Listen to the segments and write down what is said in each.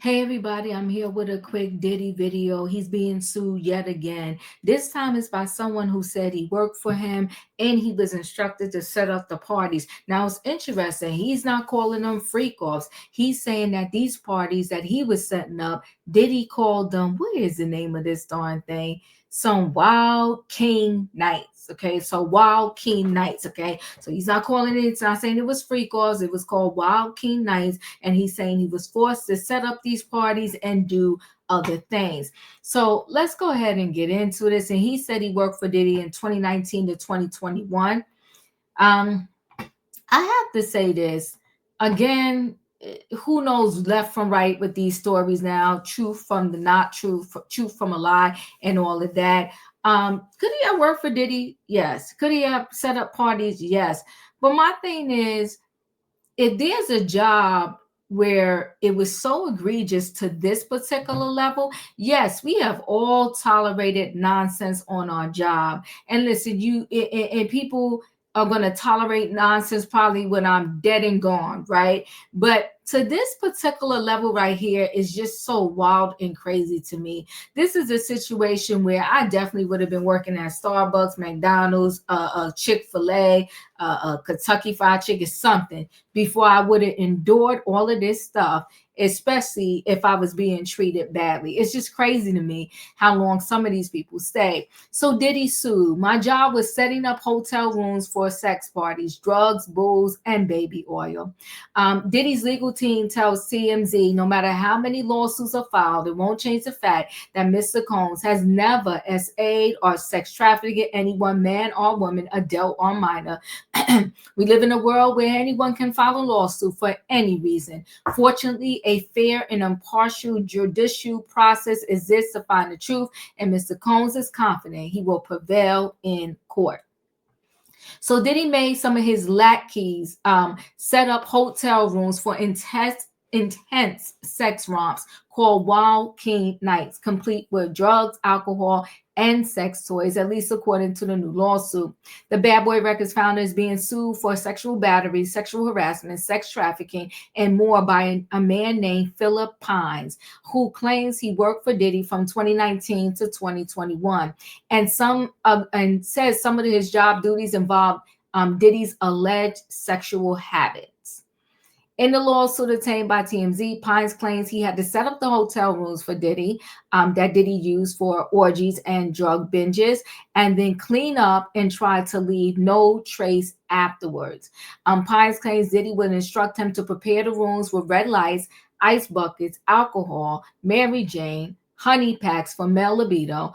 Hey everybody, I'm here with a quick Diddy video. He's being sued yet again. This time it's by someone who said he worked for him and he was instructed to set up the parties. Now it's interesting. He's not calling them freak offs. He's saying that these parties that he was setting up, Diddy called them, what is the name of this darn thing? Some Wild King Nights. Okay, so Wild King Nights. Okay, so he's not calling it, it's not saying it was freak offs, it was called Wild King Nights, and he's saying he was forced to set up these parties and do other things. So let's go ahead and get into this. And he said he worked for Diddy in 2019 to 2021. Um, I have to say this again. Who knows left from right with these stories now? Truth from the not truth, truth from a lie, and all of that. Could he have worked for Diddy? Yes. Could he have set up parties? Yes. But my thing is, if there's a job where it was so egregious to this particular level, yes, we have all tolerated nonsense on our job. And listen, and people are going to tolerate nonsense probably when I'm dead and gone, right? But to this particular level right here is just so wild and crazy to me. This is a situation where I definitely would have been working at Starbucks, McDonald's, Chick-fil-A, Kentucky Fried Chicken, something, before I would have endured all of this stuff, especially if I was being treated badly. It's just crazy to me how long some of these people stay. So Diddy sued. My job was setting up hotel rooms for sex parties, drugs, booze, and baby oil. Diddy's legal team tells TMZ no matter how many lawsuits are filed, it won't change the fact that Mr. Combs has never SA'd or sex trafficked anyone, man or woman, adult or minor. We live in a world where anyone can file a lawsuit for any reason. Fortunately, a fair and impartial judicial process exists to find the truth, and Mr. Combs is confident he will prevail in court. So Diddy made some of his lackeys set up hotel rooms for intense sex romps called Wild King Nights, complete with drugs, alcohol, and sex toys, at least according to the new lawsuit. The Bad Boy Records founder is being sued for sexual battery, sexual harassment, sex trafficking, and more by a man named Phillip Pines, who claims he worked for Diddy from 2019 to 2021, and says some of his job duties involved Diddy's alleged sexual habits. In the lawsuit obtained by TMZ, Pines claims he had to set up the hotel rooms for Diddy that Diddy used for orgies and drug binges, and then clean up and try to leave no trace afterwards. Pines claims Diddy would instruct him to prepare the rooms with red lights, ice buckets, alcohol, Mary Jane, honey packs for male libido,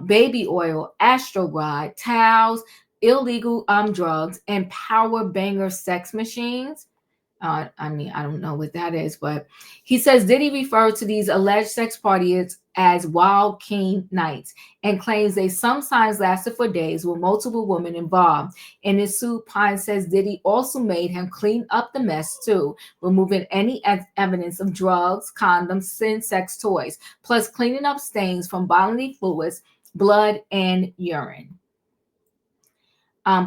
baby oil, Astroglide, towels, illegal drugs, and power banger sex machines. I don't know what that is, but he says Diddy referred to these alleged sex parties as Wild King Nights and claims they sometimes lasted for days with multiple women involved. In his suit, Pine says Diddy also made him clean up the mess too, removing any evidence of drugs, condoms, and sex toys, plus cleaning up stains from bodily fluids, blood, and urine.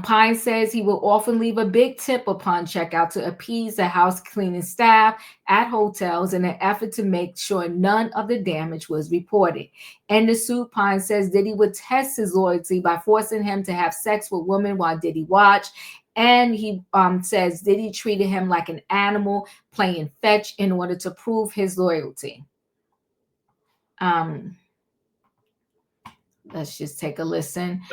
Pine says he will often leave a big tip upon checkout to appease the house cleaning staff at hotels in an effort to make sure none of the damage was reported. In the suit, Pine says Diddy would test his loyalty by forcing him to have sex with women while Diddy watched. And he says Diddy treated him like an animal, playing fetch in order to prove his loyalty. Let's just take a listen.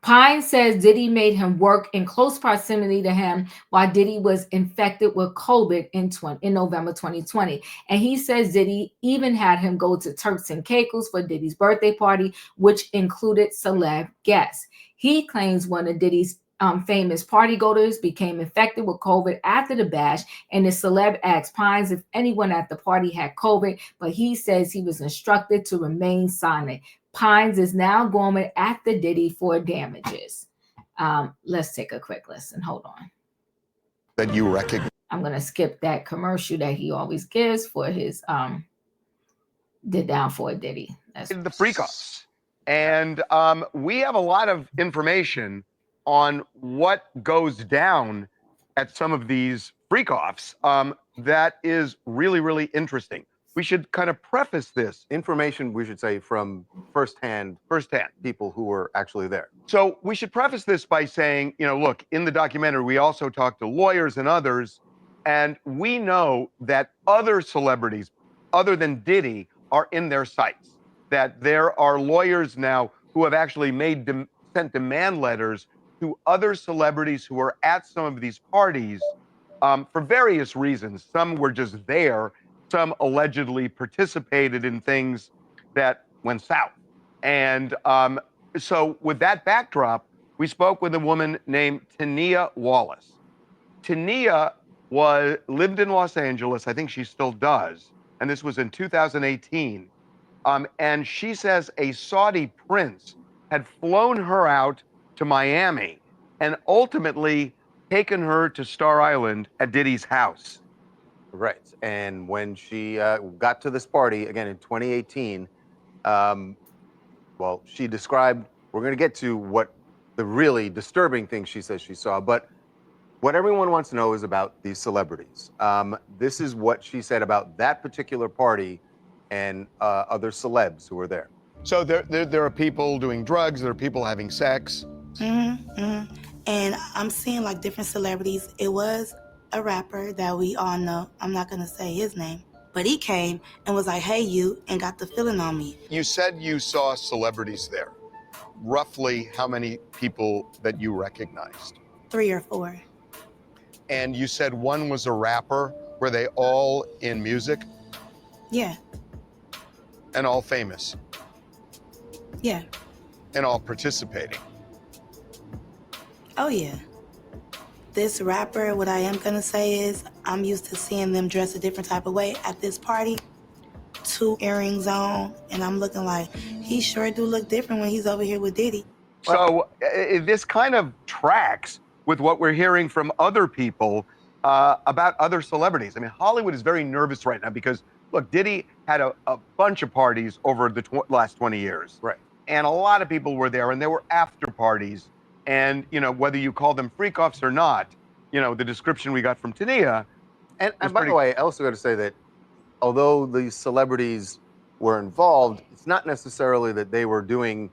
Pine says Diddy made him work in close proximity to him while Diddy was infected with COVID in November 2020. And he says Diddy even had him go to Turks and Caicos for Diddy's birthday party, which included celeb guests. He claims one of Diddy's famous party goers became infected with COVID after the bash, and the celeb asked Pines if anyone at the party had COVID, but he says he was instructed to remain silent. Pines is now going after Diddy for damages. Let's take a quick listen. Hold on. That you recognize. I'm going to skip that commercial that he always gives for his the downfall of Diddy. That's the freak offs. And we have a lot of information on what goes down at some of these freak-offs that is really, really interesting. We should kind of preface this. Information, we should say, from firsthand people who were actually there. So we should preface this by saying, look, in the documentary, we also talked to lawyers and others, and we know that other celebrities, other than Diddy, are in their sights. That there are lawyers now who have actually sent demand letters to other celebrities who are at some of these parties for various reasons. Some were just there. Some allegedly participated in things that went south. And so with that backdrop, we spoke with a woman named Tania Wallace. Tania lived in Los Angeles. I think she still does. And this was in 2018. And she says a Saudi prince had flown her out to Miami and ultimately taken her to Star Island at Diddy's house. Right. And when she got to this party, again, in 2018, well, she described, we're going to get to what the really disturbing thing she says she saw, but what everyone wants to know is about these celebrities. This is what she said about that particular party and other celebs who were there. So there are people doing drugs, there are people having sex. And I'm seeing like different celebrities. It was a rapper that we all know. I'm not gonna say his name, but he came and was like, "Hey, you," and got the feeling on me. You said you saw celebrities there. Roughly how many people that you recognized? 3 or 4. And you said one was a rapper. Were they all in music Yeah, and all famous yeah. and all participating? Oh yeah. This rapper, what I am gonna say is, I'm used to seeing them dress a different type of way at this party. 2 earrings on, and I'm looking like, he sure do look different when he's over here with Diddy. So this kind of tracks with what we're hearing from other people about other celebrities. I mean, Hollywood is very nervous right now because, look, Diddy had a bunch of parties over the last 20 years. Right. And a lot of people were there, and there were after parties. And, whether you call them freak-offs or not, the description we got from Tania. And by the way, I also got to say that although these celebrities were involved, it's not necessarily that they were doing,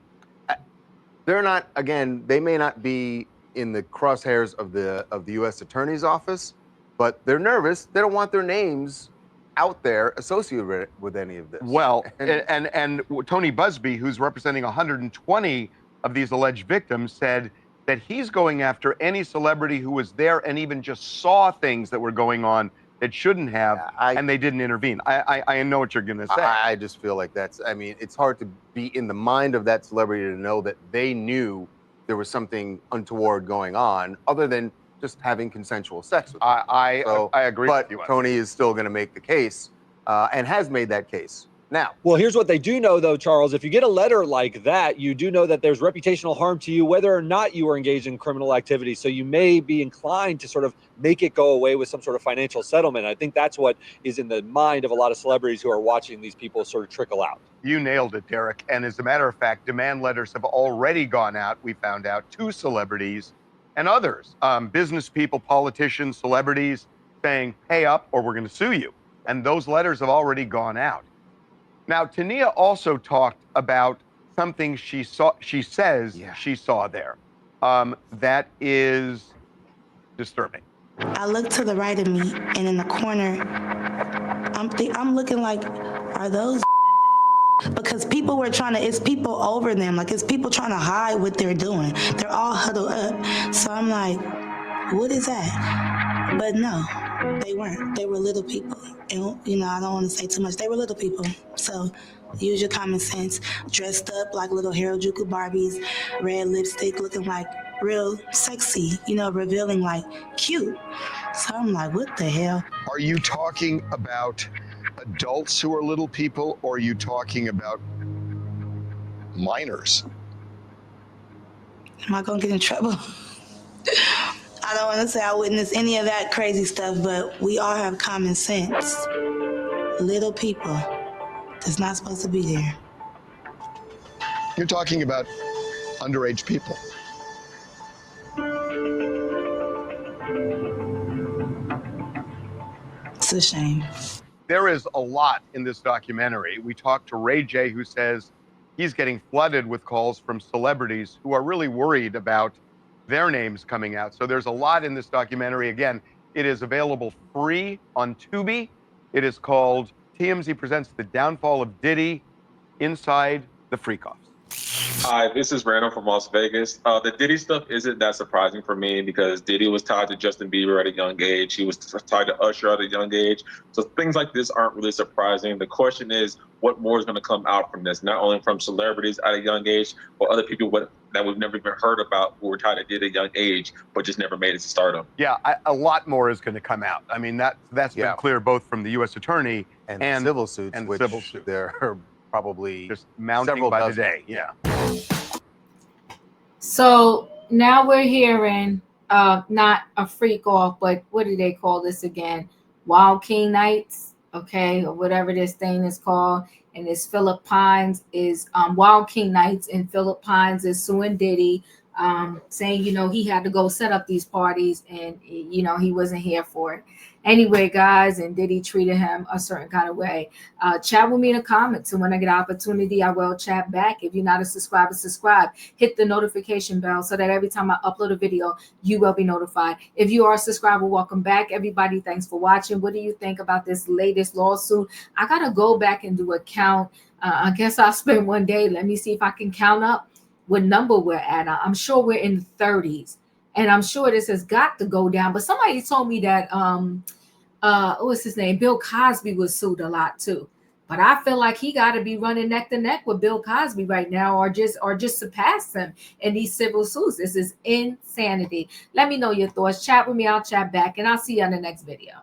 they're not, again, they may not be in the crosshairs of the U.S. Attorney's Office, but they're nervous. They don't want their names out there associated with any of this. Well, and Tony Busby, who's representing 120 of these alleged victims, said that he's going after any celebrity who was there and even just saw things that were going on that shouldn't have, and they didn't intervene. I know what you're going to say. I just feel like I mean, it's hard to be in the mind of that celebrity to know that they knew there was something untoward going on, other than just having consensual sex with them. I agree with you. But Tony is still going to make the case, and has made that case. Now, well, here's what they do know, though, Charles. If you get a letter like that, you do know that there's reputational harm to you, whether or not you were engaged in criminal activity. So you may be inclined to sort of make it go away with some sort of financial settlement. I think that's what is in the mind of a lot of celebrities who are watching these people sort of trickle out. You nailed it, Derek. And as a matter of fact, demand letters have already gone out, we found out, to celebrities and others, business people, politicians, celebrities, saying, pay up or we're going to sue you. And those letters have already gone out. Now, Tania also talked about something she says she saw there. That is disturbing. I look to the right of me, and in the corner, I'm looking like, are those? Because people were it's people over them, like it's people trying to hide what they're doing. They're all huddled up. So I'm like, what is that? But no, they weren't. They were little people. And, I don't want to say too much. They were little people. So use your common sense. Dressed up like little Harajuku Barbies, red lipstick, looking like real sexy, revealing like cute. So I'm like, what the hell? Are you talking about adults who are little people, or are you talking about minors? Am I going to get in trouble? I don't want to say I witnessed any of that crazy stuff, but we all have common sense. Little people that's not supposed to be there. You're talking about underage people. It's a shame. There is a lot in this documentary. We talked to Ray J, who says he's getting flooded with calls from celebrities who are really worried about their names coming out. So there's a lot in this documentary. Again, it is available free on Tubi. It is called TMZ Presents The Downfall of Diddy Inside the Freak-Offs. Hi, this is Randall from Las Vegas. The Diddy stuff isn't that surprising for me because Diddy was tied to Justin Bieber at a young age. He was tied to Usher at a young age. So things like this aren't really surprising. The question is, what more is going to come out from this? Not only from celebrities at a young age, but other people that we've never even heard about who were tied to Diddy at a young age, but just never made it to stardom. Yeah, a lot more is going to come out. I mean, that's been clear both from the U.S. Attorney and civil suits, and which civil suits. there are probably just mounting several by dozen. the day. Yeah. So now we're hearing not a freak off, but what do they call this again? Wild King Nights, okay, or whatever this thing is called. And it's Phillip Pines is Wild King Nights, and Phillip Pines is suing Diddy, saying, you know, he had to go set up these parties and, you know, he wasn't here for it. Anyway, guys, and Diddy treated him a certain kind of way. Chat with me in the comments, and when I get an opportunity, I will chat back. If you're not a subscriber, subscribe. Hit the notification bell so that every time I upload a video, you will be notified. If you are a subscriber, welcome back. Everybody, thanks for watching. What do you think about this latest lawsuit? I got to go back and do a count. I guess I'll spend one day. Let me see if I can count up what number we're at. I'm sure we're in the 30s. And I'm sure this has got to go down. But somebody told me that what's his name? Bill Cosby was sued a lot too. But I feel like he got to be running neck to neck with Bill Cosby right now, or just surpass him in these civil suits. This is insanity. Let me know your thoughts. Chat with me. I'll chat back, and I'll see you on the next video.